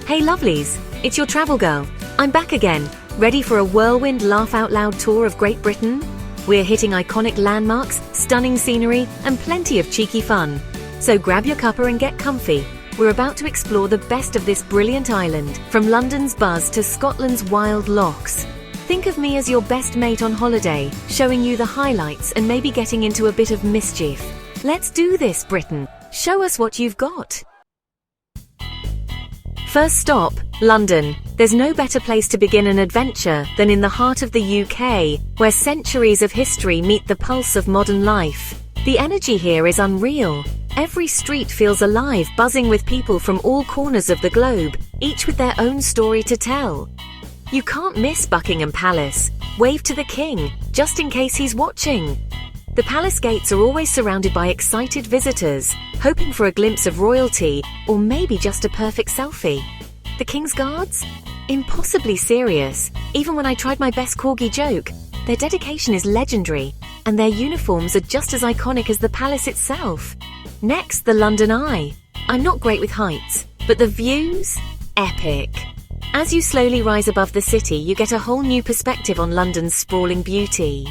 Hey lovelies, it's your travel girl. I'm back again, ready for a whirlwind laugh-out-loud tour of Great Britain? We're hitting iconic landmarks, stunning scenery, and plenty of cheeky fun. So grab your cuppa and get comfy. We're about to explore the best of this brilliant island, from London's buzz to Scotland's wild lochs. Think of me as your best mate on holiday, showing you the highlights and maybe getting into a bit of mischief. Let's do this, Britain. Show us what you've got. First stop, London. There's no better place to begin an adventure than in the heart of the UK, where centuries of history meet the pulse of modern life. The energy here is unreal. Every street feels alive, buzzing with people from all corners of the globe, each with their own story to tell. You can't miss Buckingham Palace. Wave to the king, just in case he's watching. The palace gates are always surrounded by excited visitors, hoping for a glimpse of royalty, or maybe just a perfect selfie. The King's Guards? Impossibly serious. Even when I tried my best corgi joke, their dedication is legendary, and their uniforms are just as iconic as the palace itself. Next, the London Eye. I'm not great with heights, but the views? Epic. As you slowly rise above the city, you get a whole new perspective on London's sprawling beauty.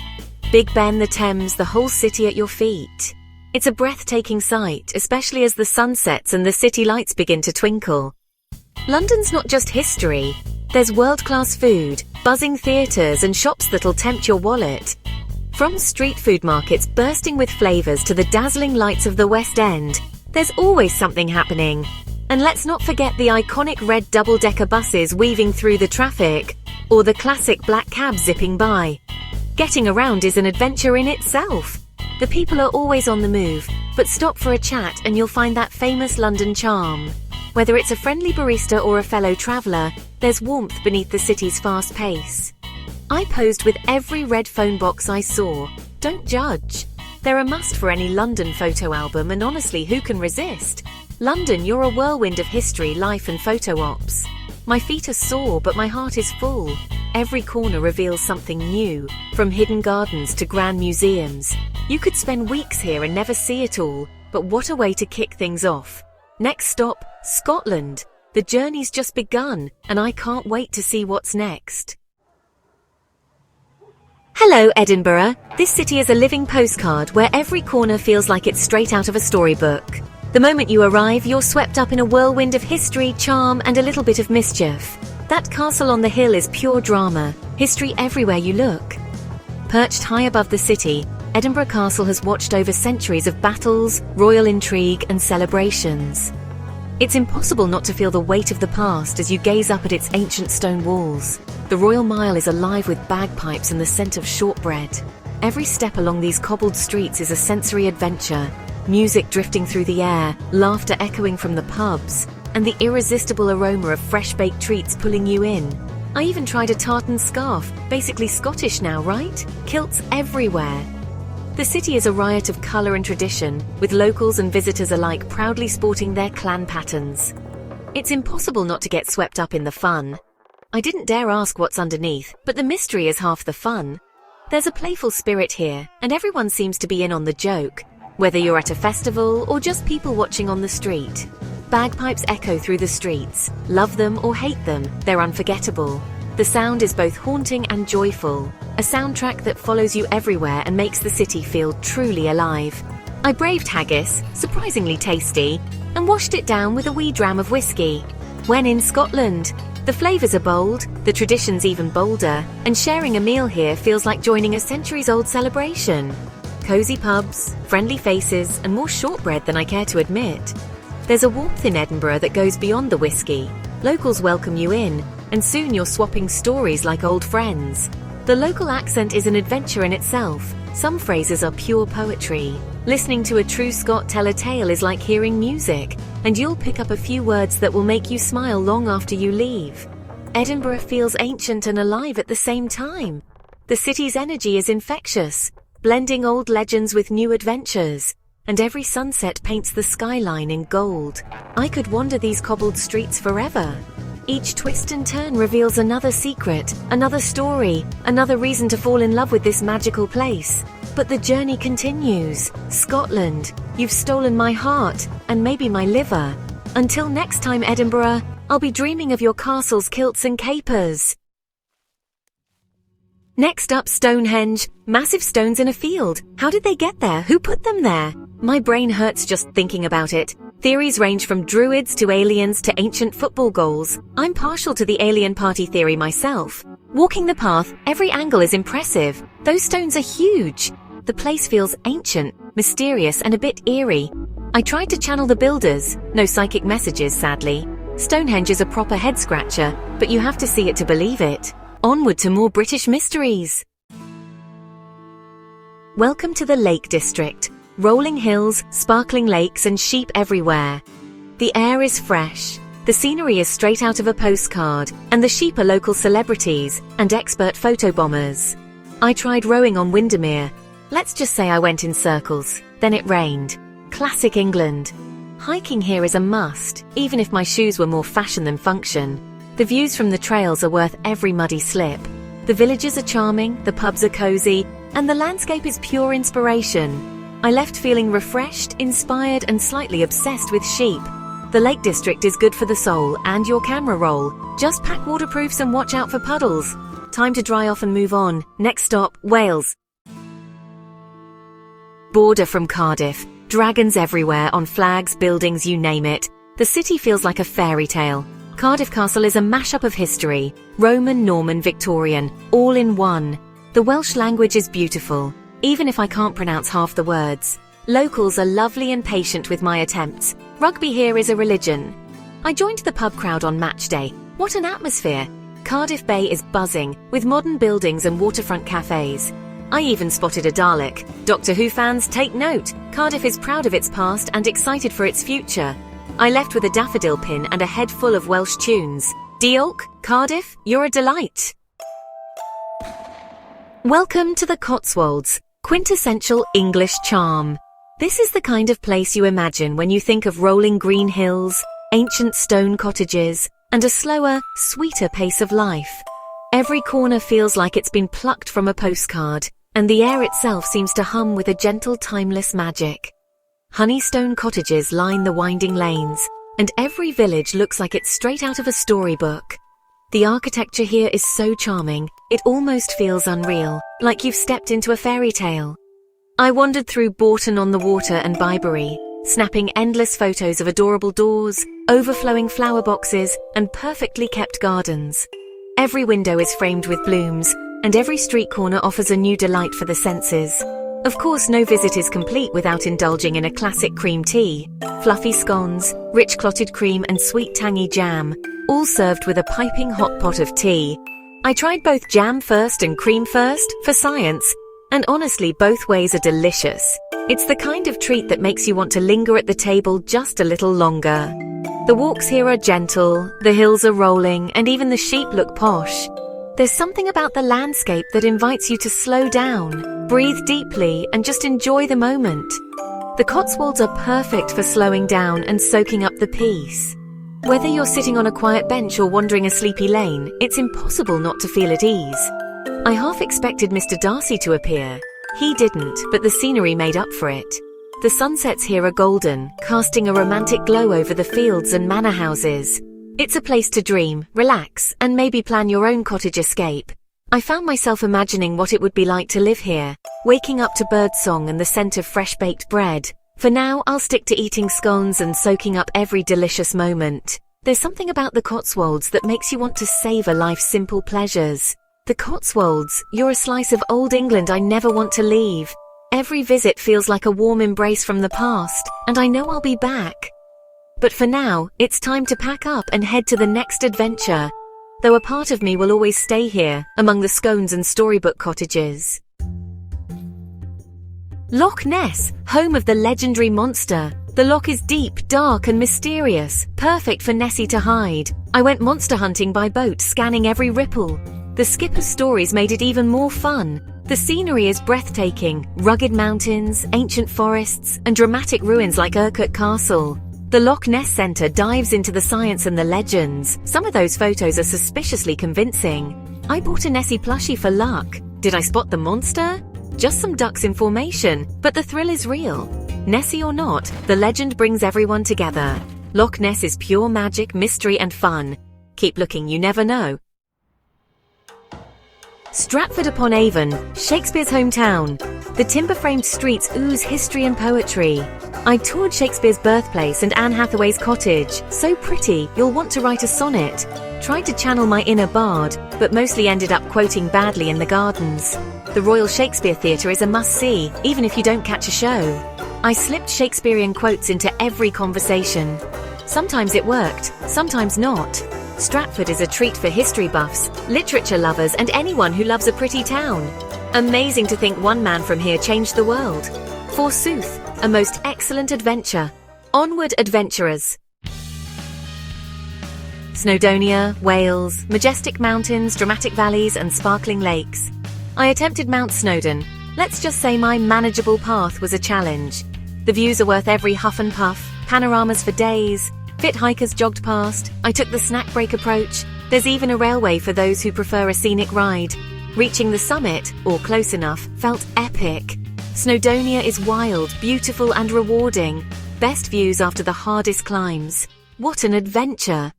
Big Ben, the Thames, the whole city at your feet. It's a breathtaking sight, especially as the sun sets and the city lights begin to twinkle. London's not just history. There's world-class food, buzzing theatres and shops that'll tempt your wallet. From street food markets bursting with flavours to the dazzling lights of the West End, there's always something happening. And let's not forget the iconic red double-decker buses weaving through the traffic, or the classic black cab zipping by. Getting around is an adventure in itself. The people are always on the move, but stop for a chat and you'll find that famous London charm. Whether it's a friendly barista or a fellow traveller, there's warmth beneath the city's fast pace. I posed with every red phone box I saw. Don't judge. They're a must for any London photo album, and honestly, who can resist? London, you're a whirlwind of history, life and photo ops. My feet are sore, but my heart is full. Every corner reveals something new, from hidden gardens to grand museums. You could spend weeks here and never see it all, but what a way to kick things off. Next stop, Scotland. The journey's just begun, and I can't wait to see what's next. Hello, Edinburgh. This city is a living postcard where every corner feels like it's straight out of a storybook. The moment you arrive, you're swept up in a whirlwind of history, charm, and a little bit of mischief. That castle on the hill is pure drama, history everywhere you look. Perched high above the city, Edinburgh Castle has watched over centuries of battles, royal intrigue, and celebrations. It's impossible not to feel the weight of the past as you gaze up at its ancient stone walls. The Royal Mile is alive with bagpipes and the scent of shortbread. Every step along these cobbled streets is a sensory adventure. Music drifting through the air, laughter echoing from the pubs, and the irresistible aroma of fresh-baked treats pulling you in. I even tried a tartan scarf, basically Scottish now, right? Kilts everywhere. The city is a riot of colour and tradition, with locals and visitors alike proudly sporting their clan patterns. It's impossible not to get swept up in the fun. I didn't dare ask what's underneath, but the mystery is half the fun. There's a playful spirit here, and everyone seems to be in on the joke. Whether you're at a festival or just people watching on the street. Bagpipes echo through the streets. Love them or hate them, they're unforgettable. The sound is both haunting and joyful. A soundtrack that follows you everywhere and makes the city feel truly alive. I braved haggis, surprisingly tasty, and washed it down with a wee dram of whiskey. When in Scotland, the flavours are bold, the traditions even bolder, and sharing a meal here feels like joining a centuries-old celebration. Cosy pubs, friendly faces, and more shortbread than I care to admit. There's a warmth in Edinburgh that goes beyond the whiskey. Locals welcome you in, and soon you're swapping stories like old friends. The local accent is an adventure in itself. Some phrases are pure poetry. Listening to a true Scot tell a tale is like hearing music, and you'll pick up a few words that will make you smile long after you leave. Edinburgh feels ancient and alive at the same time. The city's energy is infectious, blending old legends with new adventures, and every sunset paints the skyline in gold. I could wander these cobbled streets forever. Each twist and turn reveals another secret, another story, another reason to fall in love with this magical place. But the journey continues. Scotland, you've stolen my heart, and maybe my liver. Until next time, Edinburgh, I'll be dreaming of your castles, kilts and capers. Next up, Stonehenge. Massive stones in a field. How did they get there? Who put them there? My brain hurts just thinking about it. Theories range from Druids to aliens to ancient football goals. I'm partial to the alien party theory myself. Walking the path, every angle is impressive. Those stones are huge. The place feels ancient, mysterious and a bit eerie. I tried to channel the builders. No psychic messages, sadly. Stonehenge is a proper head-scratcher, but you have to see it to believe it. Onward to more British mysteries. Welcome to the Lake District. Rolling hills, sparkling lakes and sheep everywhere. The air is fresh. The scenery is straight out of a postcard, and the sheep are local celebrities and expert photobombers. I tried rowing on Windermere. Let's just say I went in circles. Then it rained. Classic England. Hiking here is a must, even if my shoes were more fashion than function. The views from the trails are worth every muddy slip. The villages are charming, the pubs are cozy, and the landscape is pure inspiration. I left feeling refreshed, inspired, and slightly obsessed with sheep. The Lake District is good for the soul and your camera roll. Just pack waterproofs and watch out for puddles. Time to dry off and move on. Next stop, Wales. Border from Cardiff. Dragons everywhere, on flags, buildings, you name it. The city feels like a fairy tale. Cardiff Castle is a mashup of history. Roman, Norman, Victorian, all in one. The Welsh language is beautiful, even if I can't pronounce half the words. Locals are lovely and patient with my attempts. Rugby here is a religion. I joined the pub crowd on match day. What an atmosphere! Cardiff Bay is buzzing, with modern buildings and waterfront cafes. I even spotted a Dalek. Doctor Who fans, take note. Cardiff is proud of its past and excited for its future. I left with a daffodil pin and a head full of Welsh tunes. Diolch, Cardiff, you're a delight. Welcome to the Cotswolds, quintessential English charm. This is the kind of place you imagine when you think of rolling green hills, ancient stone cottages, and a slower, sweeter pace of life. Every corner feels like it's been plucked from a postcard, and the air itself seems to hum with a gentle, timeless magic. Honeystone cottages line the winding lanes, and every village looks like it's straight out of a storybook. The architecture here is so charming, it almost feels unreal, like you've stepped into a fairy tale. I wandered through Bourton-on-the-Water and Bibury, snapping endless photos of adorable doors, overflowing flower boxes, and perfectly kept gardens. Every window is framed with blooms, and every street corner offers a new delight for the senses. Of course, no visit is complete without indulging in a classic cream tea. Fluffy scones, rich clotted cream and sweet tangy jam, all served with a piping hot pot of tea. I tried both jam first and cream first, for science, and honestly both ways are delicious. It's the kind of treat that makes you want to linger at the table just a little longer. The walks here are gentle, the hills are rolling, and even the sheep look posh. There's something about the landscape that invites you to slow down, breathe deeply, and just enjoy the moment. The Cotswolds are perfect for slowing down and soaking up the peace. Whether you're sitting on a quiet bench or wandering a sleepy lane, it's impossible not to feel at ease. I half expected Mr. Darcy to appear. He didn't, but the scenery made up for it. The sunsets here are golden, casting a romantic glow over the fields and manor houses. It's a place to dream, relax, and maybe plan your own cottage escape. I found myself imagining what it would be like to live here, waking up to birdsong and the scent of fresh-baked bread. For now, I'll stick to eating scones and soaking up every delicious moment. There's something about the Cotswolds that makes you want to savor life's simple pleasures. The Cotswolds, you're a slice of old England I never want to leave. Every visit feels like a warm embrace from the past, and I know I'll be back. But for now, it's time to pack up and head to the next adventure. Though a part of me will always stay here, among the scones and storybook cottages. Loch Ness, home of the legendary monster. The loch is deep, dark and mysterious, perfect for Nessie to hide. I went monster hunting by boat, scanning every ripple. The skipper's stories made it even more fun. The scenery is breathtaking, rugged mountains, ancient forests, and dramatic ruins like Urquhart Castle. The Loch Ness Centre dives into the science and the legends. Some of those photos are suspiciously convincing. I bought a Nessie plushie for luck. Did I spot the monster? Just some ducks in formation, but the thrill is real. Nessie or not, the legend brings everyone together. Loch Ness is pure magic, mystery and fun. Keep looking, you never know. Stratford-upon-Avon, Shakespeare's hometown. The timber-framed streets ooze history and poetry. I toured Shakespeare's birthplace and Anne Hathaway's cottage. So pretty, you'll want to write a sonnet. Tried to channel my inner bard, but mostly ended up quoting badly in the gardens. The Royal Shakespeare Theatre is a must-see, even if you don't catch a show. I slipped Shakespearean quotes into every conversation. Sometimes it worked, sometimes not. Stratford is a treat for history buffs, literature lovers and anyone who loves a pretty town. Amazing to think one man from here changed the world. Forsooth, a most excellent adventure. Onward, adventurers! Snowdonia, Wales, majestic mountains, dramatic valleys and sparkling lakes. I attempted Mount Snowdon. Let's just say my manageable path was a challenge. The views are worth every huff and puff, panoramas for days. Fit hikers jogged past. I took the snack break approach. There's even a railway for those who prefer a scenic ride. Reaching the summit, or close enough, felt epic. Snowdonia is wild, beautiful and rewarding. Best views after the hardest climbs. What an adventure!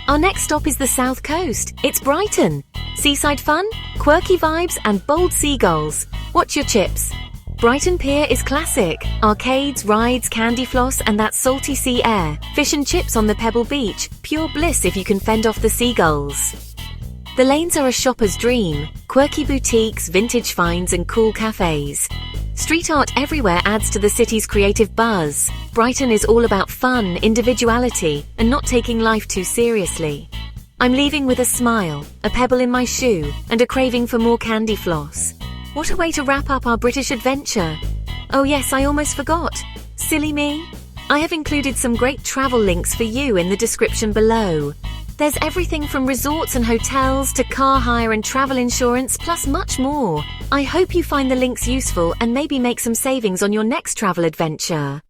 Our next stop is the south coast. It's Brighton. Seaside fun, quirky vibes and bold seagulls. What's your chips? Brighton Pier is classic. Arcades, rides, candy floss and that salty sea air. Fish and chips on the pebble beach. Pure bliss if you can fend off the seagulls. The lanes are a shopper's dream. Quirky boutiques, vintage finds and cool cafes. Street art everywhere adds to the city's creative buzz. Brighton is all about fun, individuality and not taking life too seriously. I'm leaving with a smile, a pebble in my shoe and a craving for more candy floss. What a way to wrap up our British adventure. Oh yes, I almost forgot. Silly me. I have included some great travel links for you in the description below. There's everything from resorts and hotels to car hire and travel insurance, plus much more. I hope you find the links useful and maybe make some savings on your next travel adventure.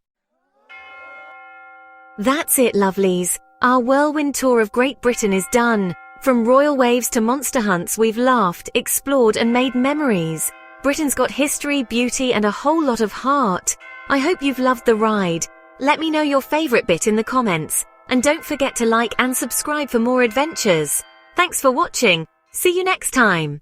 That's it, lovelies. Our whirlwind tour of Great Britain is done. From royal waves to monster hunts, we've laughed, explored and made memories. Britain's got history, beauty and a whole lot of heart. I hope you've loved the ride. Let me know your favourite bit in the comments. And don't forget to like and subscribe for more adventures. Thanks for watching. See you next time.